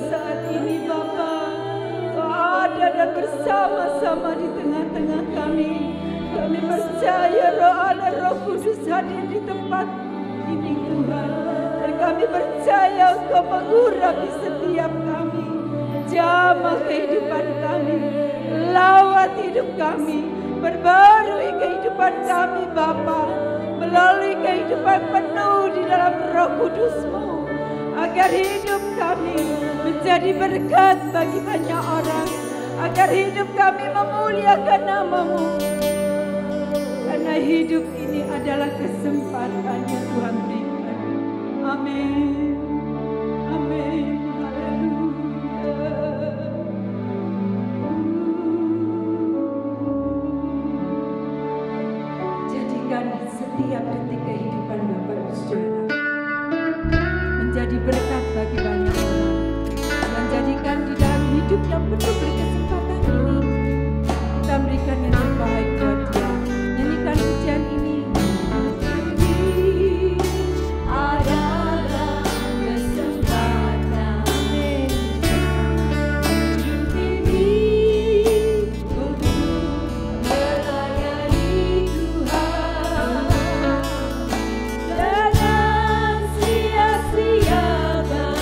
saat ini Bapa, Kau ada dan bersama-sama di tengah-tengah kami. Kami percaya Roh Allah, Roh Kudus hadir di tempat ini Tuhan. Dan kami percaya Engkau mengurapi setiap kami. Jamah kehidupan kami, lawat hidup kami, perbarui kehidupan kami Bapa, melalui kehidupan penuh di dalam Roh Kudus-Mu, agar hidup kami menjadi berkat bagi banyak orang, agar hidup kami memuliakan nama-Mu. Karena hidup ini adalah kesempatan yang Tuhan berikan. Amin. Amin. Setiap detik kehidupan Bapak Ibu Saudara menjadi berkat bagi banyak orang. Menjadikan di dalam hidup yang penuh berkesempatan ini kita berikan yang terbaik buat Dia. Nyanyikan pujian ini. Adalah kesempatan hidup ini untuk melayani Tuhan. Jangan sia-siakan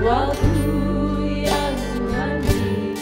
waktu yang Tuhan beri.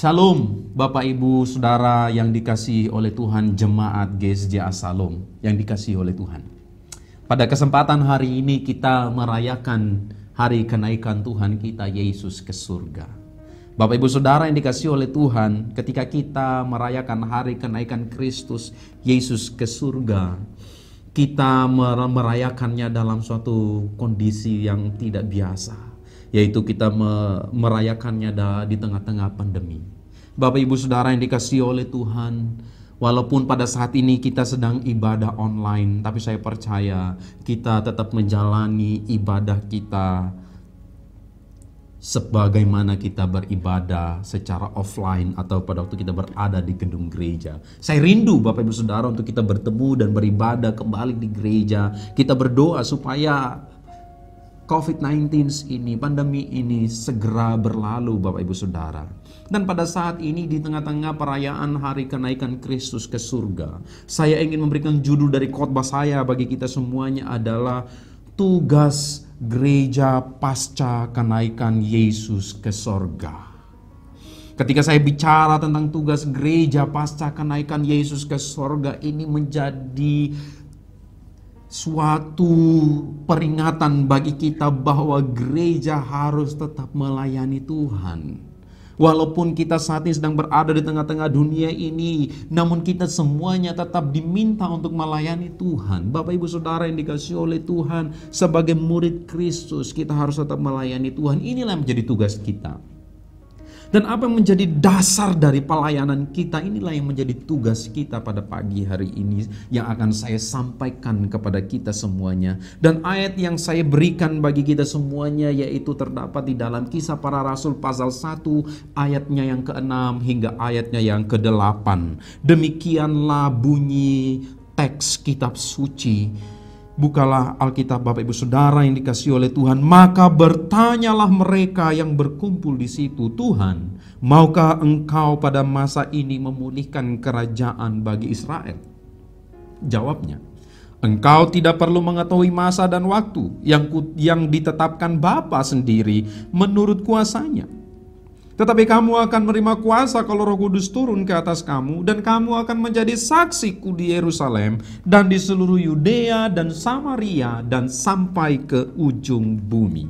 Shalom Bapak Ibu Saudara yang dikasihi oleh Tuhan, jemaat GSJA Shalom yang dikasihi oleh Tuhan. Pada kesempatan hari ini kita merayakan hari kenaikan Tuhan kita Yesus ke surga. Bapak Ibu Saudara yang dikasihi oleh Tuhan, ketika kita merayakan hari kenaikan Kristus Yesus ke surga, kita merayakannya dalam suatu kondisi yang tidak biasa, yaitu kita merayakannya di tengah-tengah pandemi. Bapak Ibu Saudara yang dikasihi oleh Tuhan, walaupun pada saat ini kita sedang ibadah online, tapi saya percaya kita tetap menjalani ibadah kita sebagaimana kita beribadah secara offline atau pada waktu kita berada di gedung gereja. Saya rindu Bapak Ibu Saudara untuk kita bertemu dan beribadah kembali di gereja. Kita berdoa supaya COVID-19 ini, pandemi ini segera berlalu Bapak Ibu Saudara. Dan pada saat ini di tengah-tengah perayaan hari kenaikan Kristus ke surga, saya ingin memberikan judul dari khotbah saya bagi kita semuanya adalah tugas gereja pasca kenaikan Yesus ke surga. Ketika saya bicara tentang tugas gereja pasca kenaikan Yesus ke surga, ini menjadi suatu peringatan bagi kita bahwa gereja harus tetap melayani Tuhan. Walaupun kita saat ini sedang berada di tengah-tengah dunia ini, namun kita semuanya tetap diminta untuk melayani Tuhan. Bapak Ibu Saudara yang dikasihi oleh Tuhan, sebagai murid Kristus kita harus tetap melayani Tuhan. Inilah yang menjadi tugas kita. Dan apa yang menjadi dasar dari pelayanan kita, inilah yang menjadi tugas kita pada pagi hari ini yang akan saya sampaikan kepada kita semuanya. Dan ayat yang saya berikan bagi kita semuanya yaitu terdapat di dalam Kisah Para Rasul pasal 1 ayatnya yang ke-6 hingga ayatnya yang ke-8. Demikianlah bunyi teks kitab suci. Bukalah Alkitab Bapak Ibu Saudara yang dikasihi oleh Tuhan. Maka bertanyalah mereka yang berkumpul di situ, Tuhan, maukah Engkau pada masa ini memulihkan kerajaan bagi Israel? Jawabnya, Engkau tidak perlu mengetahui masa dan waktu yang ditetapkan Bapa sendiri menurut kuasanya. Tetapi kamu akan menerima kuasa kalau Roh Kudus turun ke atas kamu, dan kamu akan menjadi saksiku di Yerusalem dan di seluruh Yudea dan Samaria dan sampai ke ujung bumi.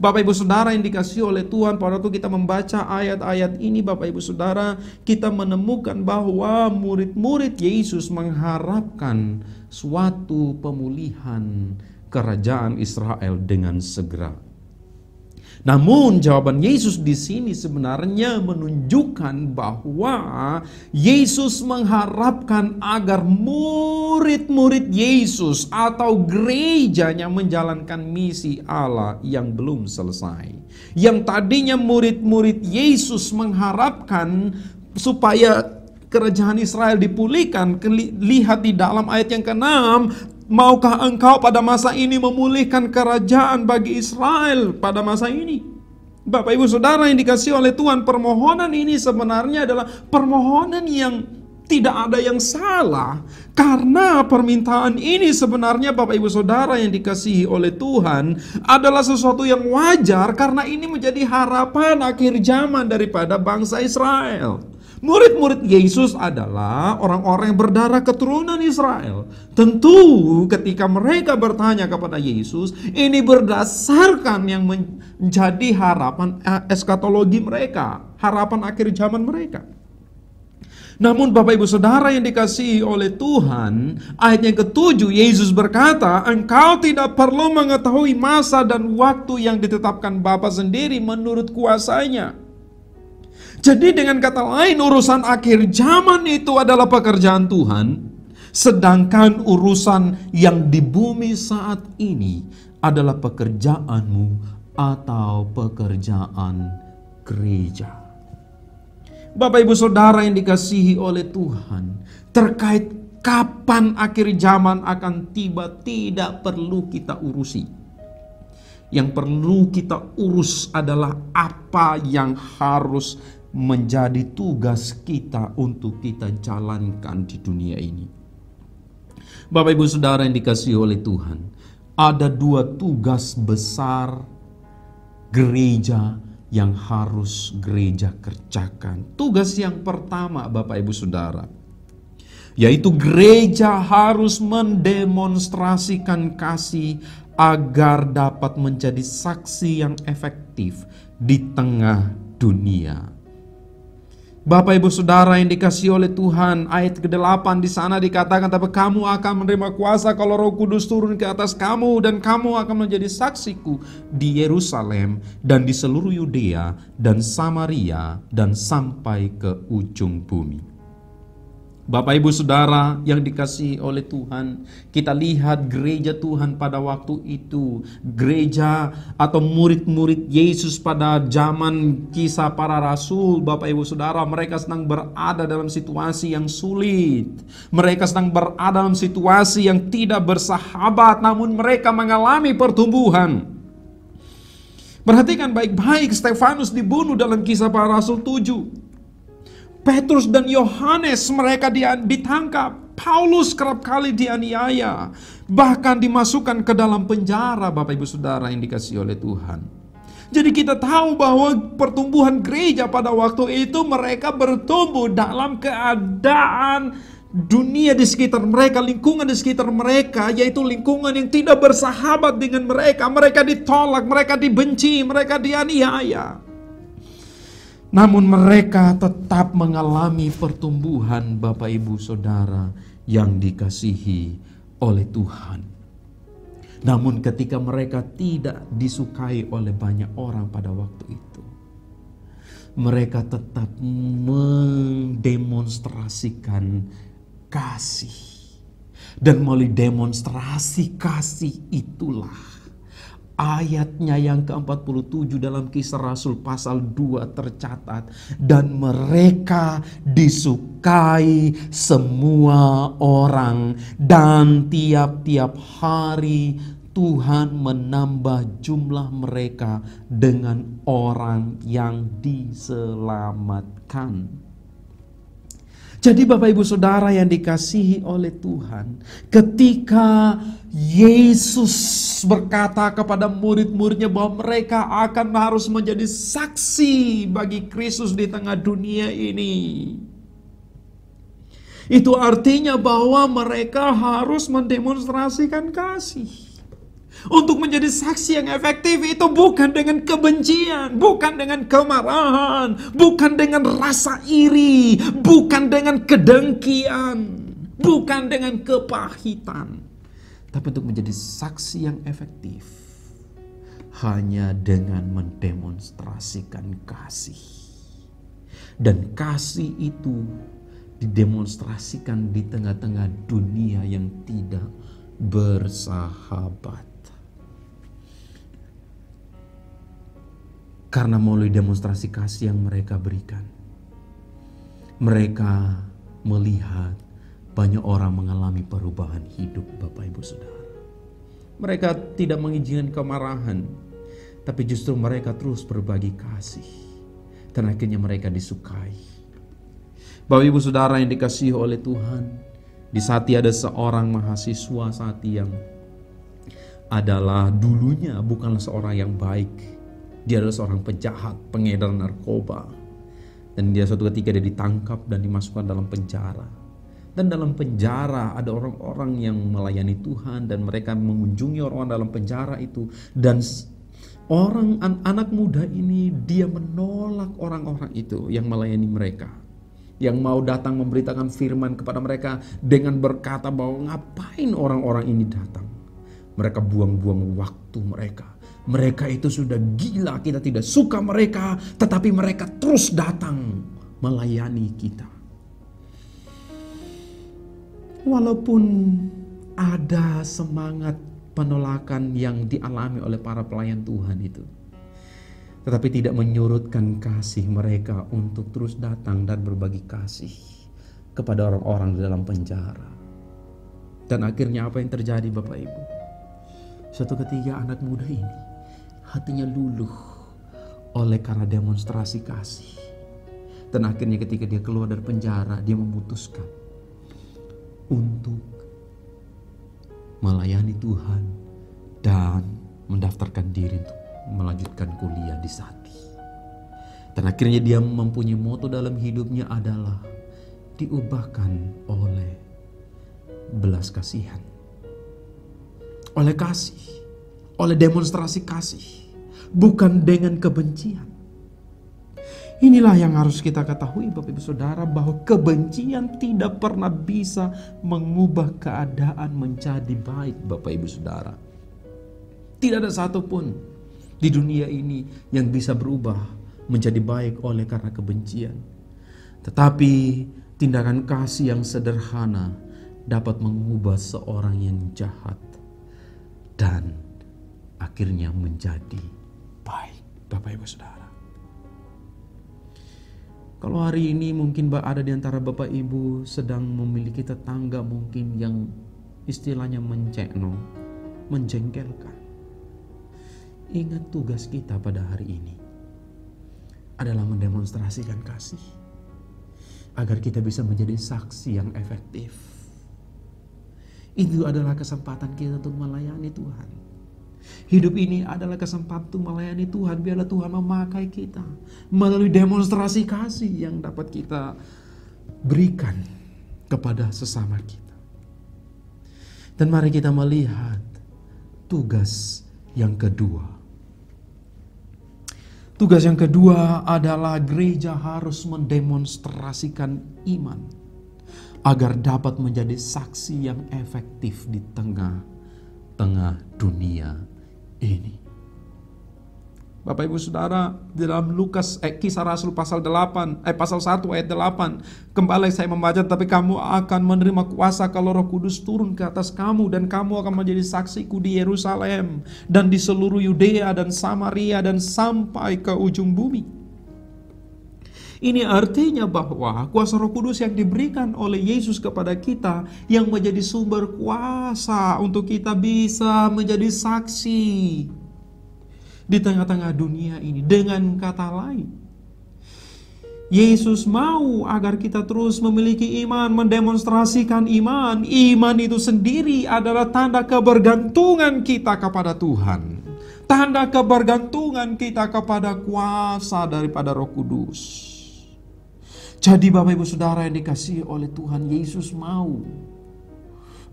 Bapak Ibu Saudara yang dikasihi oleh Tuhan, pada waktu kita membaca ayat-ayat ini Bapak Ibu Saudara, kita menemukan bahwa murid-murid Yesus mengharapkan suatu pemulihan kerajaan Israel dengan segera. Namun jawaban Yesus di sini sebenarnya menunjukkan bahwa Yesus mengharapkan agar murid-murid Yesus atau gerejanya menjalankan misi Allah yang belum selesai. Yang tadinya murid-murid Yesus mengharapkan supaya kerajaan Israel dipulihkan. Lihat di dalam ayat yang ke-6, maukah Engkau pada masa ini memulihkan kerajaan bagi Israel pada masa ini? Bapak Ibu Saudara yang dikasihi oleh Tuhan, permohonan ini sebenarnya adalah permohonan yang tidak ada yang salah. Karena permintaan ini sebenarnya Bapak Ibu Saudara yang dikasihi oleh Tuhan adalah sesuatu yang wajar, karena ini menjadi harapan akhir zaman daripada bangsa Israel. Murid-murid Yesus adalah orang-orang yang berdarah keturunan Israel. Tentu ketika mereka bertanya kepada Yesus, ini berdasarkan yang menjadi harapan eskatologi mereka, harapan akhir zaman mereka. Namun Bapak Ibu Saudara yang dikasihi oleh Tuhan, ayat yang ke-7 Yesus berkata, Engkau tidak perlu mengetahui masa dan waktu yang ditetapkan Bapa sendiri menurut kuasanya. Jadi dengan kata lain, urusan akhir zaman itu adalah pekerjaan Tuhan, sedangkan urusan yang di bumi saat ini adalah pekerjaanmu atau pekerjaan gereja. Bapak Ibu Saudara yang dikasihi oleh Tuhan, terkait kapan akhir zaman akan tiba tidak perlu kita urusi. Yang perlu kita urus adalah apa yang harus menjadi tugas kita untuk kita jalankan di dunia ini. Bapak Ibu Saudara yang dikasihi oleh Tuhan, ada dua tugas besar gereja yang harus gereja kerjakan. Tugas yang pertama Bapak Ibu Saudara, yaitu gereja harus mendemonstrasikan kasih agar dapat menjadi saksi yang efektif di tengah dunia. Bapak Ibu Saudara yang dikasihi oleh Tuhan, ayat ke-8 di sana dikatakan, tapi kamu akan menerima kuasa kalau Roh Kudus turun ke atas kamu, dan kamu akan menjadi saksiku di Yerusalem dan di seluruh Yudea dan Samaria dan sampai ke ujung bumi. Bapak Ibu Saudara yang dikasihi oleh Tuhan, kita lihat gereja Tuhan pada waktu itu, gereja atau murid-murid Yesus pada zaman Kisah Para Rasul. Bapak Ibu Saudara, mereka sedang berada dalam situasi yang sulit. Mereka sedang berada dalam situasi yang tidak bersahabat, namun mereka mengalami pertumbuhan. Perhatikan baik-baik, Stefanus dibunuh dalam Kisah Para Rasul 7. Petrus dan Yohanes mereka ditangkap. Paulus kerap kali dianiaya, bahkan dimasukkan ke dalam penjara, Bapak Ibu Saudara yang dikasihi oleh Tuhan. Jadi kita tahu bahwa pertumbuhan gereja pada waktu itu mereka bertumbuh dalam keadaan dunia di sekitar mereka, lingkungan di sekitar mereka, yaitu lingkungan yang tidak bersahabat dengan mereka. Mereka ditolak, mereka dibenci, mereka dianiaya. Namun mereka tetap mengalami pertumbuhan, Bapak Ibu Saudara yang dikasihi oleh Tuhan. Namun ketika mereka tidak disukai oleh banyak orang pada waktu itu, mereka tetap mendemonstrasikan kasih. Dan melalui demonstrasi kasih itulah ayatnya yang ke-47 dalam Kisah Rasul pasal 2 tercatat, dan mereka disukai semua orang, dan tiap-tiap hari Tuhan menambah jumlah mereka dengan orang yang diselamatkan. Jadi Bapak Ibu Saudara yang dikasihi oleh Tuhan, ketika Yesus berkata kepada murid-muridnya bahwa mereka akan harus menjadi saksi bagi Kristus di tengah dunia ini, itu artinya bahwa mereka harus mendemonstrasikan kasih. Untuk menjadi saksi yang efektif itu bukan dengan kebencian, bukan dengan kemarahan, bukan dengan rasa iri, bukan dengan kedengkian, bukan dengan kepahitan. Tapi untuk menjadi saksi yang efektif hanya dengan mendemonstrasikan kasih. Dan kasih itu didemonstrasikan di tengah-tengah dunia yang tidak bersahabat. Karena melalui demonstrasi kasih yang mereka berikan, mereka melihat banyak orang mengalami perubahan hidup, Bapak Ibu Saudara. Mereka tidak mengizinkan kemarahan, tapi justru mereka terus berbagi kasih. Dan akhirnya mereka disukai. Bapak Ibu Saudara yang dikasihi oleh Tuhan, di Sati ada seorang mahasiswa Sati yang adalah dulunya bukanlah seorang yang baik. Dia adalah seorang penjahat, pengedar narkoba. Dan dia suatu ketika dia ditangkap dan dimasukkan dalam penjara. Dan dalam penjara ada orang-orang yang melayani Tuhan, dan mereka mengunjungi orang dalam penjara itu. Dan anak muda ini dia menolak orang-orang itu yang melayani mereka, yang mau datang memberitakan firman kepada mereka dengan berkata bahwa ngapain orang-orang ini datang. Mereka buang-buang waktu mereka. Mereka itu sudah gila, kita tidak suka mereka, tetapi mereka terus datang melayani kita. Walaupun ada semangat penolakan yang dialami oleh para pelayan Tuhan itu, tetapi tidak menyurutkan kasih mereka untuk terus datang dan berbagi kasih kepada orang-orang di dalam penjara. Dan akhirnya apa yang terjadi, Bapak Ibu? Suatu ketika anak muda ini hatinya luluh oleh karena demonstrasi kasih. Dan akhirnya ketika dia keluar dari penjara, dia memutuskan untuk melayani Tuhan dan mendaftarkan diri untuk melanjutkan kuliah di Sati. Dan akhirnya dia mempunyai moto dalam hidupnya adalah diubahkan oleh belas kasihan. Oleh kasih, oleh demonstrasi kasih, bukan dengan kebencian. Inilah yang harus kita ketahui Bapak Ibu Saudara, bahwa kebencian tidak pernah bisa mengubah keadaan menjadi baik Bapak Ibu Saudara. Tidak ada satupun di dunia ini yang bisa berubah menjadi baik oleh karena kebencian. Tetapi tindakan kasih yang sederhana dapat mengubah seorang yang jahat dan akhirnya menjadi baik Bapak Ibu Saudara. Kalau hari ini mungkin ada di antara Bapak Ibu sedang memiliki tetangga mungkin yang istilahnya mencekno, menjengkelkan. Ingat tugas kita pada hari ini adalah mendemonstrasikan kasih agar kita bisa menjadi saksi yang efektif. Itu adalah kesempatan kita untuk melayani Tuhan. Hidup ini adalah kesempatan untuk melayani Tuhan. Biarlah Tuhan memakai kita melalui demonstrasi kasih yang dapat kita berikan kepada sesama kita. Dan mari kita melihat tugas yang kedua. Tugas yang kedua adalah gereja harus mendemonstrasikan iman agar dapat menjadi saksi yang efektif di tengah-tengah dunia ini. Bapak Ibu Saudara, di dalam Kisah Rasul pasal 1 ayat 8, kembali saya membaca, tapi kamu akan menerima kuasa kalau Roh Kudus turun ke atas kamu, dan kamu akan menjadi saksiku di Yerusalem dan di seluruh Yudea dan Samaria dan sampai ke ujung bumi. Ini artinya bahwa kuasa Roh Kudus yang diberikan oleh Yesus kepada kita yang menjadi sumber kuasa untuk kita bisa menjadi saksi di tengah-tengah dunia ini. Dengan kata lain, Yesus mau agar kita terus memiliki iman, mendemonstrasikan iman. Iman itu sendiri adalah tanda kebergantungan kita kepada Tuhan. Tanda kebergantungan kita kepada kuasa daripada Roh Kudus. Jadi Bapak Ibu Saudara yang dikasihi oleh Tuhan, Yesus mau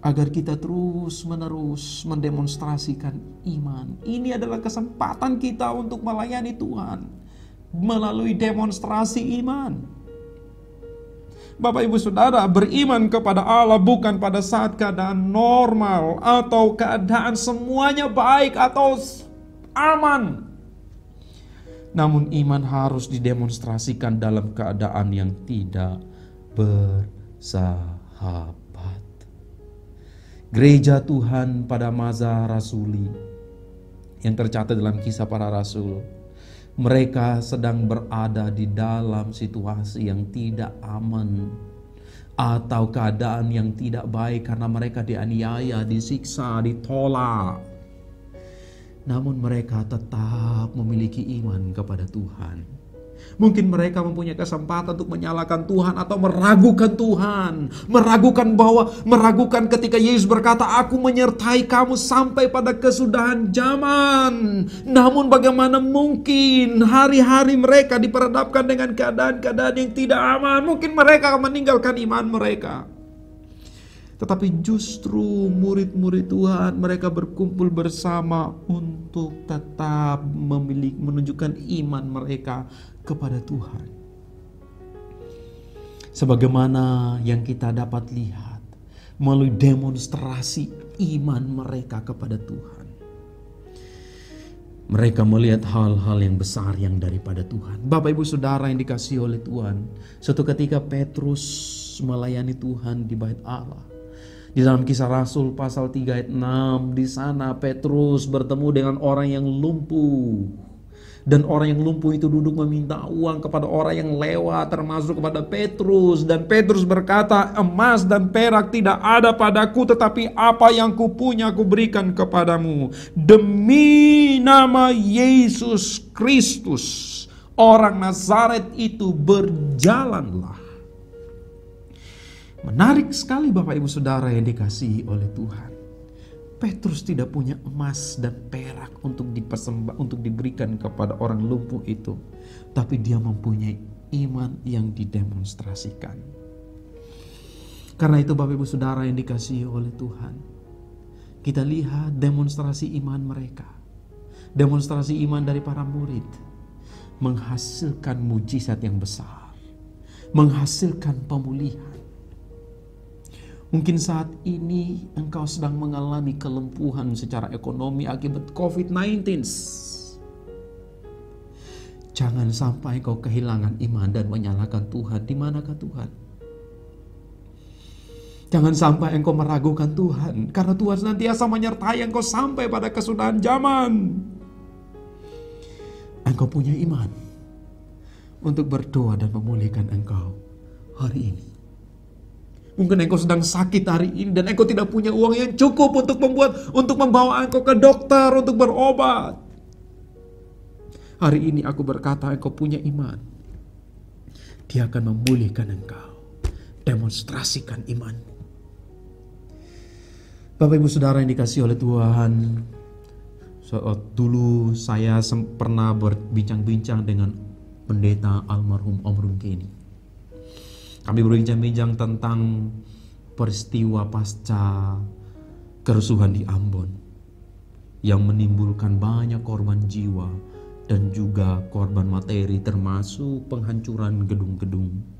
agar kita terus-menerus mendemonstrasikan iman. Ini adalah kesempatan kita untuk melayani Tuhan melalui demonstrasi iman. Bapak Ibu Saudara, beriman kepada Allah bukan pada saat keadaan normal atau keadaan semuanya baik atau aman. Namun iman harus didemonstrasikan dalam keadaan yang tidak bersahabat. Gereja Tuhan pada masa rasuli yang tercatat dalam Kisah Para Rasul, mereka sedang berada di dalam situasi yang tidak aman atau keadaan yang tidak baik karena mereka dianiaya, disiksa, ditolak. Namun mereka tetap memiliki iman kepada Tuhan. Mungkin mereka mempunyai kesempatan untuk menyalahkan Tuhan atau meragukan Tuhan. Meragukan ketika Yesus berkata, aku menyertai kamu sampai pada kesudahan zaman. Namun bagaimana mungkin hari-hari mereka diperhadapkan dengan keadaan-keadaan yang tidak aman. Mungkin mereka akan meninggalkan iman mereka. Tetapi justru murid-murid Tuhan, mereka berkumpul bersama untuk tetap menunjukkan iman mereka kepada Tuhan. Sebagaimana yang kita dapat lihat melalui demonstrasi iman mereka kepada Tuhan. Mereka melihat hal-hal yang besar yang daripada Tuhan. Bapak Ibu Saudara yang dikasihi oleh Tuhan, suatu ketika Petrus melayani Tuhan di bait Allah. Di dalam Kisah Rasul pasal 3 ayat 6, di sana Petrus bertemu dengan orang yang lumpuh. Dan orang yang lumpuh itu duduk meminta uang kepada orang yang lewat, termasuk kepada Petrus. Dan Petrus berkata, emas dan perak tidak ada padaku, tetapi apa yang kupunya kuberikan kepadamu. Demi nama Yesus Kristus, orang Nazaret itu, berjalanlah. Menarik sekali Bapak Ibu Saudara yang dikasihi oleh Tuhan. Petrus tidak punya emas dan perak untuk untuk diberikan kepada orang lumpuh itu, tapi dia mempunyai iman yang didemonstrasikan. Karena itu Bapak Ibu Saudara yang dikasihi oleh Tuhan, kita lihat demonstrasi iman mereka, demonstrasi iman dari para murid, menghasilkan mujizat yang besar, menghasilkan pemulihan. Mungkin saat ini engkau sedang mengalami kelumpuhan secara ekonomi akibat COVID-19. Jangan sampai engkau kehilangan iman dan menyalahkan Tuhan. Di manakah Tuhan? Jangan sampai engkau meragukan Tuhan, karena Tuhan senantiasa menyertai engkau sampai pada kesudahan zaman. Engkau punya iman untuk berdoa dan memulihkan engkau hari ini. Mungkin engkau sedang sakit hari ini dan engkau tidak punya uang yang cukup untuk membawa engkau ke dokter untuk berobat. Hari ini aku berkata, engkau punya iman. Dia akan memulihkan engkau. Demonstrasikan imanmu. Bapak Ibu Saudara yang dikasihi oleh Tuhan, dulu saya pernah berbincang-bincang dengan pendeta almarhum Om Rungkeni. Kami berbincang-bincang tentang peristiwa pasca kerusuhan di Ambon yang menimbulkan banyak korban jiwa dan juga korban materi, termasuk penghancuran gedung-gedung.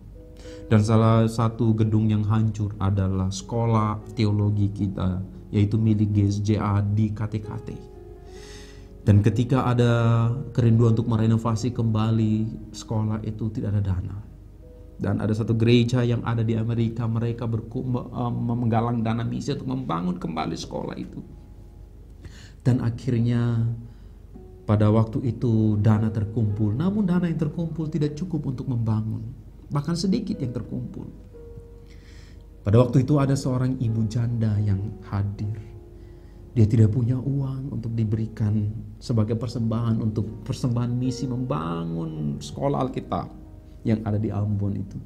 Dan salah satu gedung yang hancur adalah sekolah teologi kita, yaitu milik GSJA di KTKT. Dan ketika ada kerinduan untuk merenovasi kembali sekolah itu, tidak ada dana. Dan ada satu gereja yang ada di Amerika, mereka menggalang dana misi untuk membangun kembali sekolah itu. Dan akhirnya pada waktu itu dana terkumpul, namun dana yang terkumpul tidak cukup untuk membangun, bahkan sedikit yang terkumpul. Pada waktu itu ada seorang ibu janda yang hadir. Dia tidak punya uang untuk diberikan sebagai persembahan untuk persembahan misi membangun sekolah Alkitab yang ada di Ambon itu.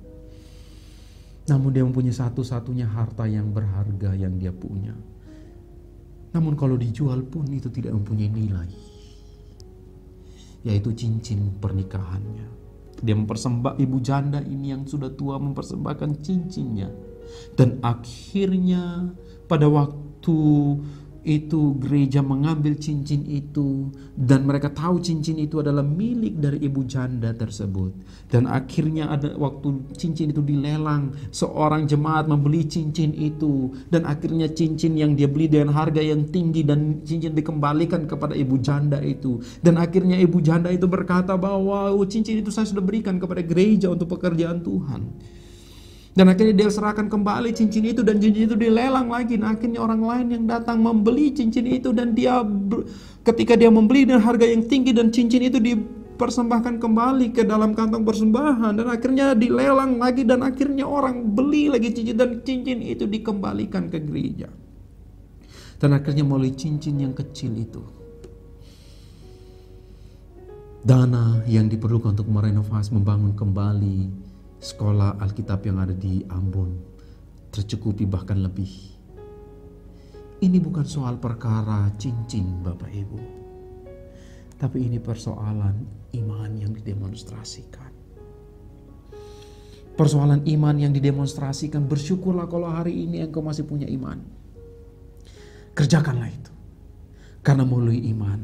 Namun dia mempunyai satu-satunya harta yang berharga yang dia punya. Namun kalau dijual pun itu tidak mempunyai nilai, yaitu cincin pernikahannya. Dia ibu janda ini yang sudah tua mempersembahkan cincinnya. Dan akhirnya pada waktu itu gereja mengambil cincin itu, dan mereka tahu cincin itu adalah milik dari ibu janda tersebut. Dan akhirnya ada waktu cincin itu dilelang, seorang jemaat membeli cincin itu, dan akhirnya cincin yang dia beli dengan harga yang tinggi dan cincin dikembalikan kepada ibu janda itu. Dan akhirnya ibu janda itu berkata bahwa cincin itu saya sudah berikan kepada gereja untuk pekerjaan Tuhan. Dan akhirnya dia serahkan kembali cincin itu, dan cincin itu dilelang lagi. Nah, akhirnya orang lain yang datang membeli cincin itu, dan ketika dia membeli dengan harga yang tinggi, dan cincin itu dipersembahkan kembali ke dalam kantong persembahan, dan akhirnya dilelang lagi, dan akhirnya orang beli lagi cincin, dan cincin itu dikembalikan ke gereja. Dan akhirnya melalui cincin yang kecil itu, dana yang diperlukan untuk merenovasi, membangun kembali sekolah Alkitab yang ada di Ambon tercukupi, bahkan lebih. Ini bukan soal perkara cincin Bapak Ibu, tapi ini persoalan iman yang didemonstrasikan. Persoalan iman yang didemonstrasikan. Bersyukurlah kalau hari ini engkau masih punya iman. Kerjakanlah itu, karena melalui iman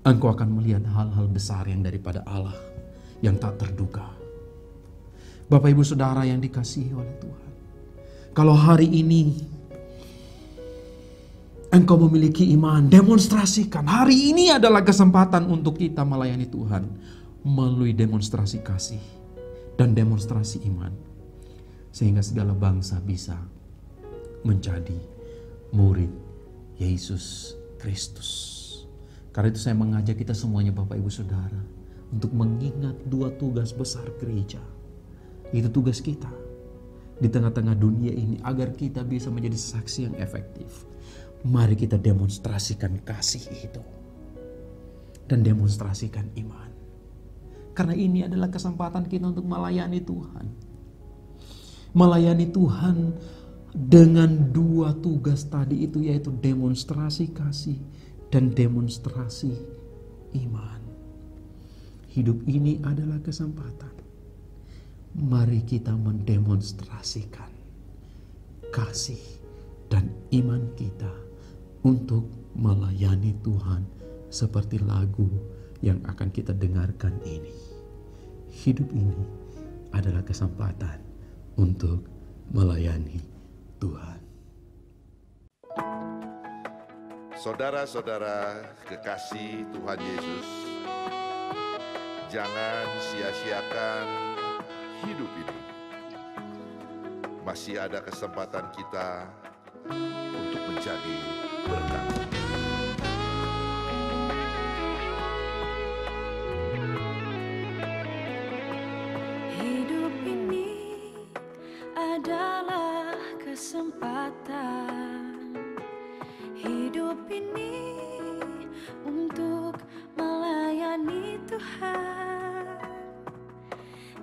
engkau akan melihat hal-hal besar yang daripada Allah yang tak terduga. Bapak Ibu Saudara yang dikasihi oleh Tuhan, kalau hari ini engkau memiliki iman, demonstrasikan. Hari ini adalah kesempatan untuk kita melayani Tuhan melalui demonstrasi kasih dan demonstrasi iman, sehingga segala bangsa bisa menjadi murid Yesus Kristus. Karena itu saya mengajak kita semuanya Bapak Ibu Saudara untuk mengingat dua tugas besar gereja. Itu tugas kita di tengah-tengah dunia ini, agar kita bisa menjadi saksi yang efektif. Mari kita demonstrasikan kasih itu dan demonstrasikan iman. Karena ini adalah kesempatan kita untuk melayani Tuhan. Melayani Tuhan dengan dua tugas tadi itu, yaitu demonstrasi kasih dan demonstrasi iman. Hidup ini adalah kesempatan. Mari kita mendemonstrasikan kasih dan iman kita untuk melayani Tuhan seperti lagu yang akan kita dengarkan ini. Hidup ini adalah kesempatan untuk melayani Tuhan. Saudara-saudara kekasih Tuhan Yesus, jangan sia-siakan hidup ini. Masih ada kesempatan kita untuk menjadi berkat. Hidup ini adalah kesempatan. Hidup ini untuk melayani Tuhan.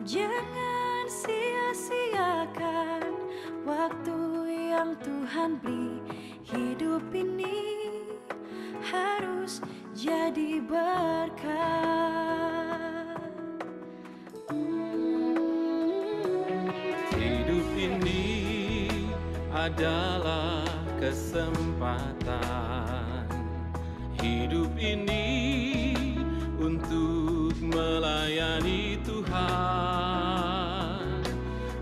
Jangan sia-siakan waktu yang Tuhan beri. Hidup ini harus jadi berkat. Hidup ini adalah kesempatan. Hidup ini untuk melayani Tuhan.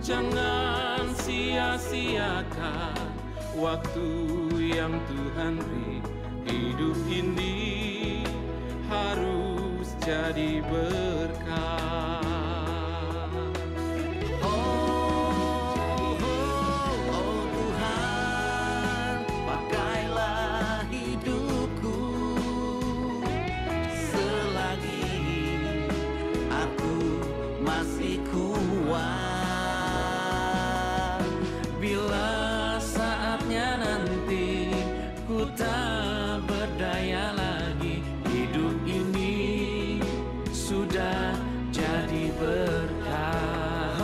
Jangan sia-siakan waktu yang Tuhan beri. Hidup ini harus jadi berkat. Masih kuat bila saatnya nanti ku tak berdaya lagi. Hidup ini sudah jadi berkah.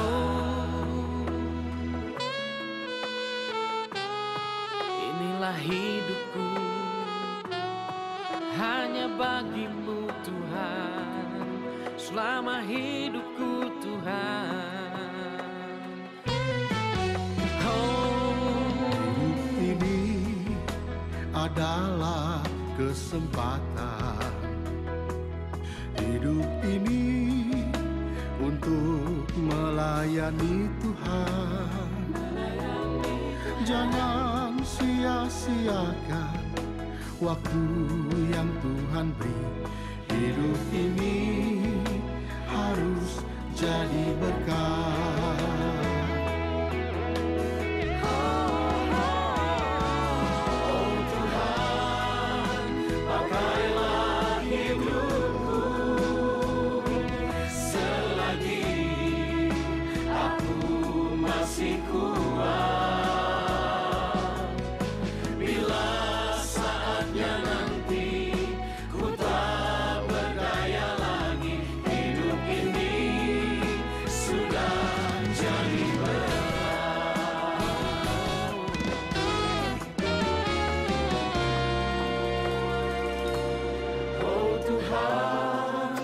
Inilah hidupku hanya bagimu Tuhan. Selama hidupku Tuhan. Hidup ini adalah kesempatan. Hidup ini untuk melayani Tuhan. Jangan sia-siakan waktu yang Tuhan beri. Hidup ini harus jadi berkat. Oh Tuhan, pakailah hidupku selagi aku masih kuat. Bila saatnya nanti ku tak berdaya lagi. Hidup ini sudah jadi berkat. Oh Tuhan,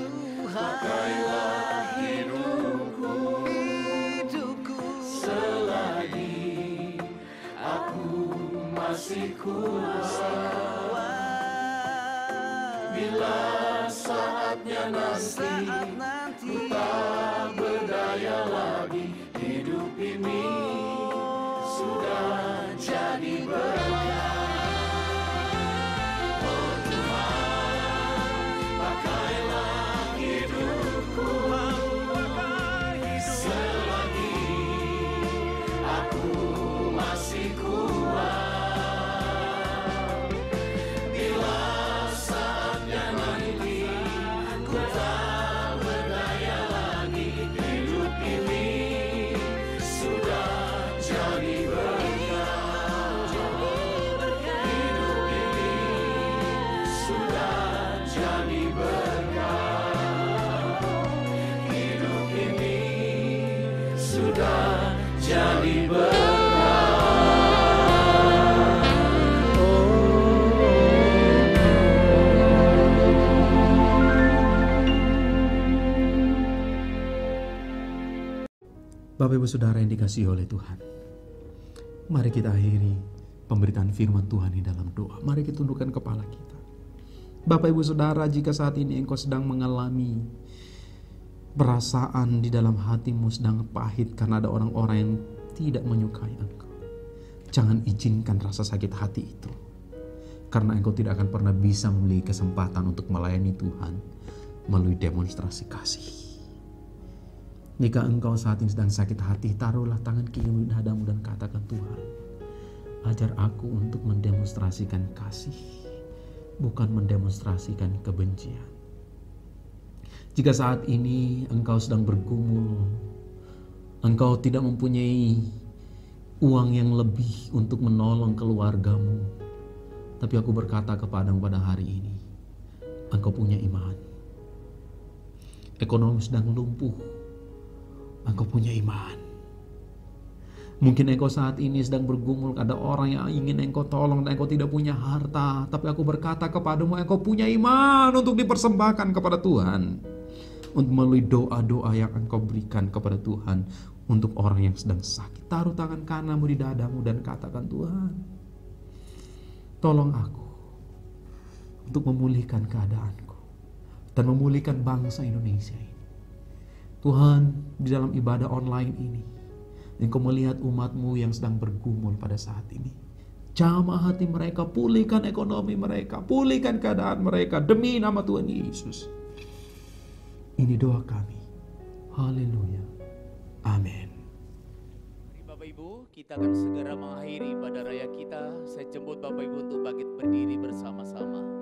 pakailah hidupku selagi aku masih kuat. Bila saatnya nanti ku tak berdaya lagi. Hidup ini sudah jadi berkat. Oh Tuhan, pakailah hidupku selagi aku masih kuat. Bila saatnya nanti ku tak berdaya lagi. Hidup ini sudah jadi berkat. Hidup ini sudah jadi berkat. Hidup ini sudah jadi berkat. Bapak Ibu Saudara yang dikasihi oleh Tuhan, mari kita akhiri pemberitaan firman Tuhan di dalam doa. Mari kita tundukkan kepala kita. Bapak Ibu Saudara, jika saat ini engkau sedang mengalami perasaan di dalam hatimu sedang pahit karena ada orang-orang yang tidak menyukai engkau, jangan izinkan rasa sakit hati itu, karena engkau tidak akan pernah bisa memiliki kesempatan untuk melayani Tuhan melalui demonstrasi kasih. Jika engkau saat ini sedang sakit hati, taruhlah tangan kiri dadamu dan katakan, Tuhan, ajar aku untuk mendemonstrasikan kasih, bukan mendemonstrasikan kebencian. Jika saat ini engkau sedang bergumul, engkau tidak mempunyai uang yang lebih untuk menolong keluargamu, tapi aku berkata kepadamu pada hari ini, engkau punya iman. Ekonomi sedang lumpuh, engkau punya iman. Mungkin engkau saat ini sedang bergumul, ada orang yang ingin engkau tolong dan engkau tidak punya harta, tapi aku berkata kepadamu, engkau punya iman untuk dipersembahkan kepada Tuhan, untuk melalui doa-doa yang engkau berikan kepada Tuhan untuk orang yang sedang sakit. Taruh tangan kananmu di dadamu dan katakan, Tuhan, tolong aku untuk memulihkan keadaanku dan memulihkan bangsa Indonesia ini. Tuhan, di dalam ibadah online ini, engkau melihat umatmu yang sedang bergumul pada saat ini. Jamah hati mereka, pulihkan ekonomi mereka, pulihkan keadaan mereka demi nama Tuhan Yesus. Ini doa kami. Haleluya. Amin. Bapak Ibu, kita akan segera mengakhiri ibadah raya kita. Saya jemput Bapak Ibu untuk bangkit berdiri bersama-sama.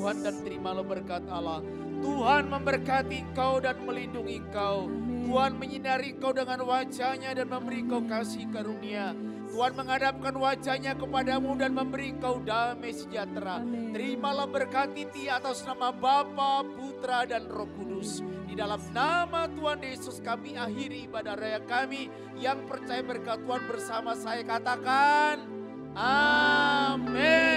Tuhan dan terimalah berkat Allah. Tuhan memberkati engkau dan melindungi engkau. Tuhan menyinari engkau dengan wajahnya dan memberi engkau kasih karunia. Tuhan menghadapkan wajahnya kepadamu dan memberi engkau damai sejahtera. Terimalah berkat itu atas nama Bapa, Putra dan Roh Kudus. Di dalam nama Tuhan Yesus kami akhiri ibadah raya kami. Yang percaya berkat Tuhan bersama saya katakan amin.